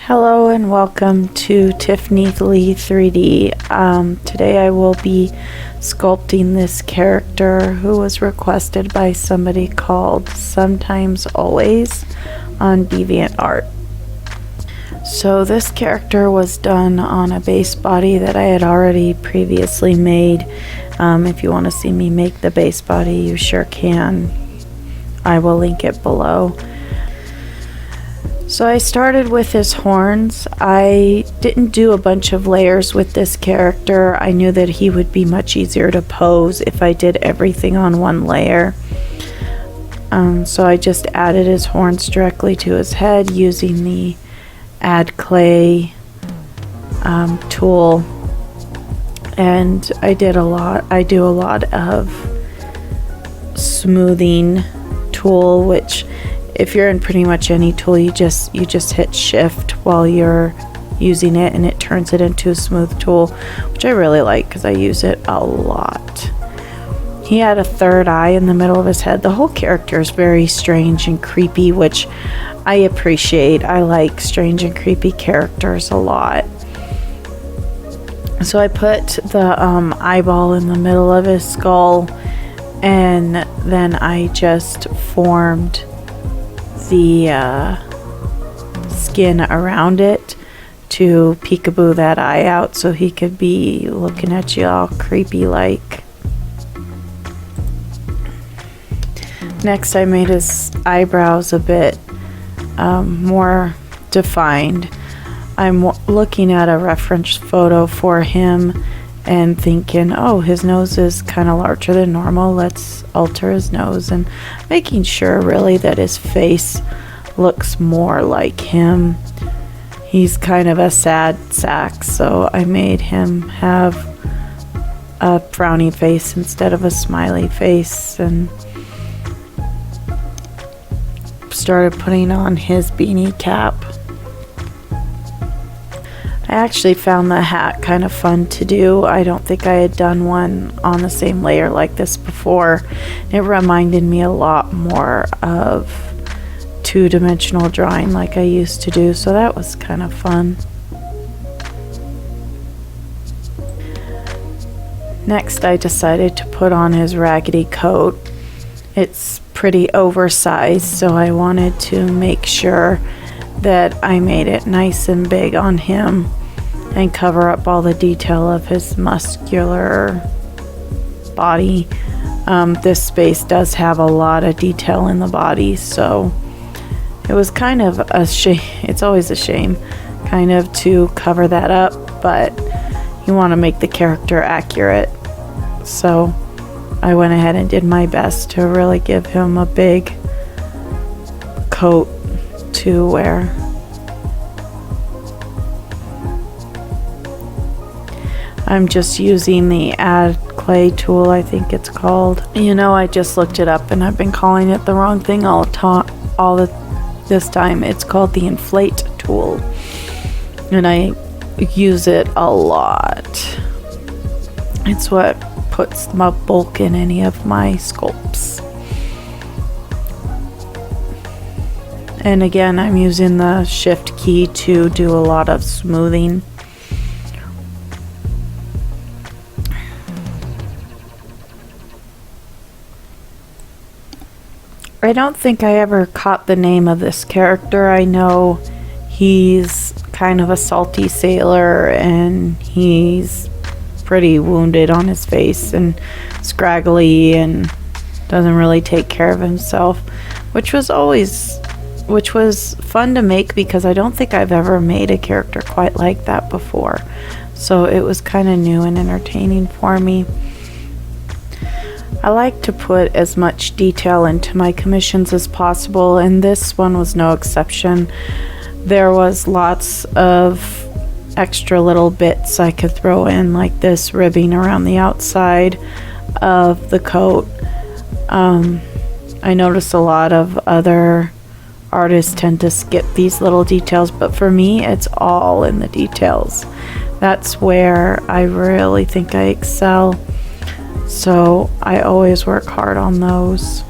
Hello and welcome to Tiffany Lee 3D. Today I will be sculpting this character who was requested by somebody called Sometimes Always on DeviantArt. So this character was done on a base body that I had already previously made. If you want to see me make the base body, you sure can. I will link it below. So I started with his horns. I didn't do a bunch of layers with this character. I knew that he would be much easier to pose if I did everything on one layer. So I just added his horns directly to his head using the Add Clay tool. And I do a lot of smoothing tool, which if you're in pretty much any tool, you just hit shift while you're using it and it turns it into a smooth tool, which I really like because I use it a lot. He had a third eye in the middle of his head. The whole character is very strange and creepy, which I appreciate. I like strange and creepy characters a lot. So I put the eyeball in the middle of his skull, and then I just formed the skin around it to peekaboo that eye out so he could be looking at you all creepy like. Next I made his eyebrows a bit more defined. I'm looking at a reference photo for him and thinking, oh, his nose is kind of larger than normal, let's alter his nose, and making sure really that his face looks more like him. He's kind of a sad sack, so I made him have a frowny face instead of a smiley face, and started putting on his beanie cap. I actually found the hat kind of fun to do. I don't think I had done one on the same layer like this before. It reminded me a lot more of two-dimensional drawing like I used to do, so that was kind of fun. Next, I decided to put on his raggedy coat. It's pretty oversized, so I wanted to make sure that I made it nice and big on him and cover up all the detail of his muscular body. This space does have a lot of detail in the body, so it was kind of a shame. It's always a shame kind of to cover that up, but you want to make the character accurate, so I went ahead and did my best to really give him a big coat to wear. I'm just using the Add Clay tool, I think it's called. You know, I just looked it up and I've been calling it the wrong thing this time. It's called the Inflate tool, and I use it a lot. It's what puts my bulk in any of my sculpts. And again, I'm using the shift key to do a lot of smoothing. I don't think I ever caught the name of this character. I know he's kind of a salty sailor and he's pretty wounded on his face and scraggly and doesn't really take care of himself, which was fun to make because I don't think I've ever made a character quite like that before. So it was kind of new and entertaining for me. I like to put as much detail into my commissions as possible, and this one was no exception. There was lots of extra little bits I could throw in, like this ribbing around the outside of the coat. I noticed a lot of other artists tend to skip these little details, but for me it's all in the details. That's where I really think I excel. So I always work hard on those.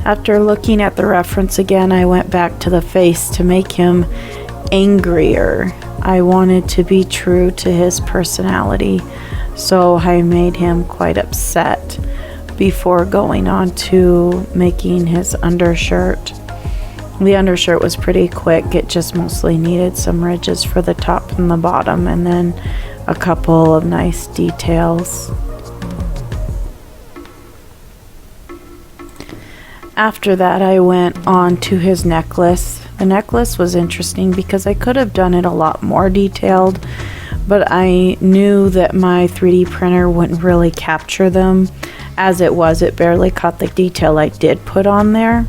After looking at the reference again, I went back to the face to make him angrier. I wanted to be true to his personality, so I made him quite upset before going on to making his undershirt. The undershirt was pretty quick. It just mostly needed some ridges for the top and the bottom, and then a couple of nice details. After that, I went on to his necklace. The necklace was interesting because I could have done it a lot more detailed, but I knew that my 3D printer wouldn't really capture them. As it was, it barely caught the detail I did put on there.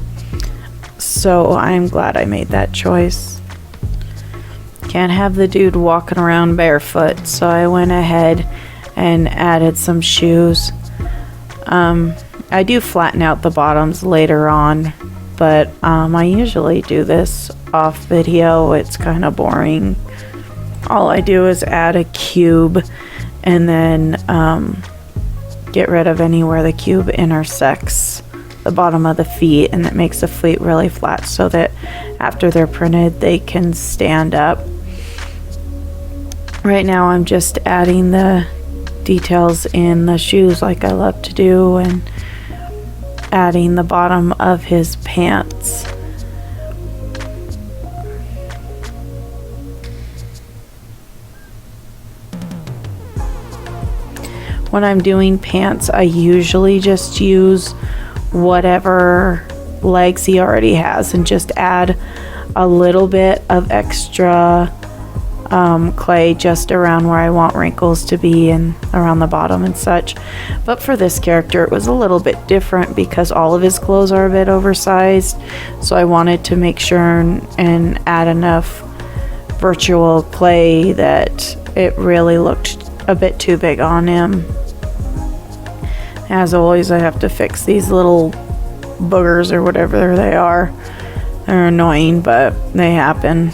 So I'm glad I made that choice. Can't have the dude walking around barefoot, so I went ahead and added some shoes. I do flatten out the bottoms later on, but I usually do this off video. It's kind of boring. All I do is add a cube and then get rid of anywhere the cube intersects the bottom of the feet, and that makes the feet really flat so that after they're printed they can stand up. Right now I'm just adding the details in the shoes like I love to do, and adding the bottom of his pants. When I'm doing pants, I usually just use whatever legs he already has and just add a little bit of extra clay just around where I want wrinkles to be and around the bottom and such. But for this character it was a little bit different because all of his clothes are a bit oversized, so I wanted to make sure and add enough virtual clay that it really looked a bit too big on him. As always, I have to fix these little boogers or whatever they are. They're annoying, but they happen.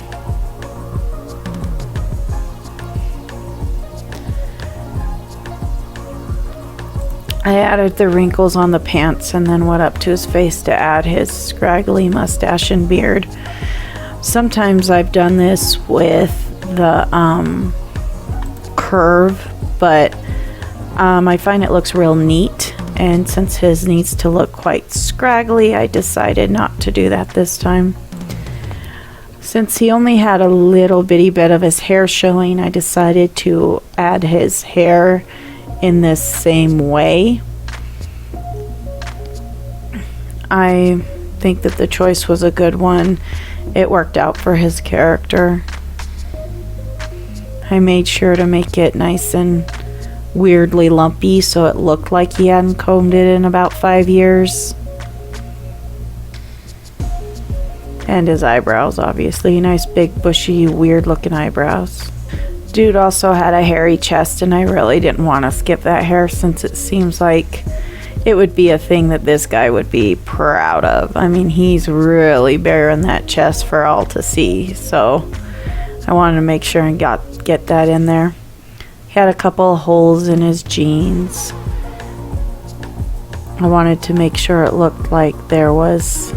I added the wrinkles on the pants and then went up to his face to add his scraggly mustache and beard. Sometimes I've done this with the curve, but I find it looks real neat, and since his needs to look quite scraggly, I decided not to do that this time. Since he only had a little bitty bit of his hair showing, I decided to add his hair in this same way. I think that the choice was a good one. It worked out for his character. I made sure to make it nice and weirdly lumpy so it looked like he hadn't combed it in about 5 years. And his eyebrows, obviously. Nice big bushy weird looking eyebrows. Dude also had a hairy chest, and I really didn't want to skip that hair since it seems like it would be a thing that this guy would be proud of. I mean, he's really bearing that chest for all to see, so I wanted to make sure and get that in there. He had a couple of holes in his jeans. I wanted to make sure it looked like there was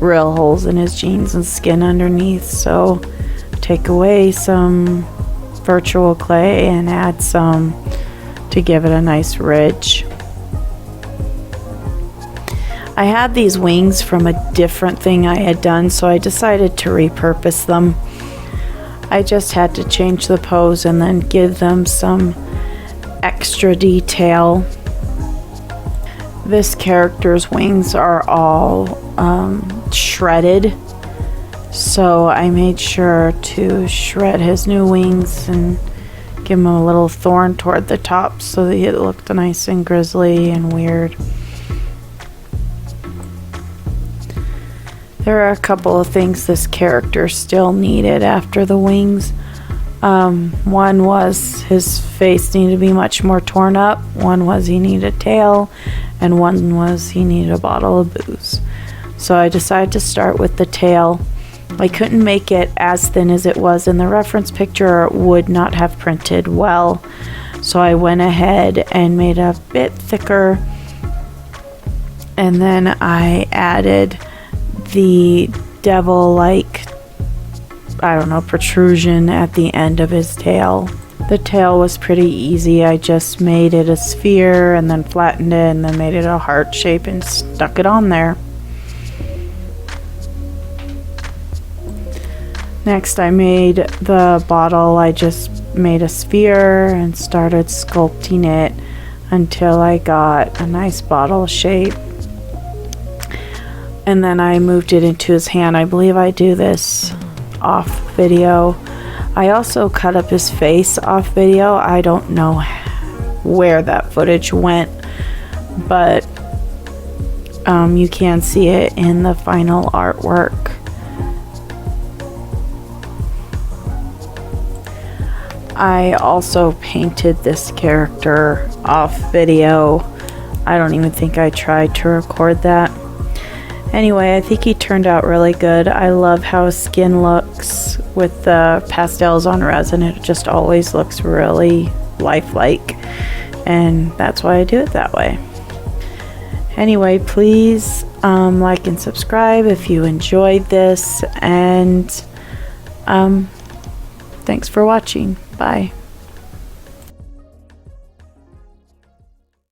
real holes in his jeans and skin underneath, so take away some virtual clay and add some to give it a nice ridge. I had these wings from a different thing I had done, so I decided to repurpose them. I just had to change the pose and then give them some extra detail. This character's wings are all shredded, so I made sure to shred his new wings and give him a little thorn toward the top so that it looked nice and grisly and weird. There are a couple of things this character still needed after the wings. One was his face needed to be much more torn up, one was he needed a tail, and one was he needed a bottle of booze. So I decided to start with the tail. I couldn't make it as thin as it was in the reference picture, or it would not have printed well. So I went ahead and made a bit thicker And then I added the devil-like, I don't know, protrusion at the end of his tail. The tail was pretty easy. I just made it a sphere and then flattened it and then made it a heart shape and stuck it on there. Next, I made the bottle. I just made a sphere and started sculpting it until I got a nice bottle shape. And then I moved it into his hand. I believe I do this off video. I also cut up his face off video. I don't know where that footage went, but you can see it in the final artwork. I also painted this character off video. I don't even think I tried to record that. Anyway, I think he turned out really good. I love how his skin looks with the pastels on resin. It just always looks really lifelike, and that's why I do it that way. Anyway, please like and subscribe if you enjoyed this, and thanks for watching. Bye.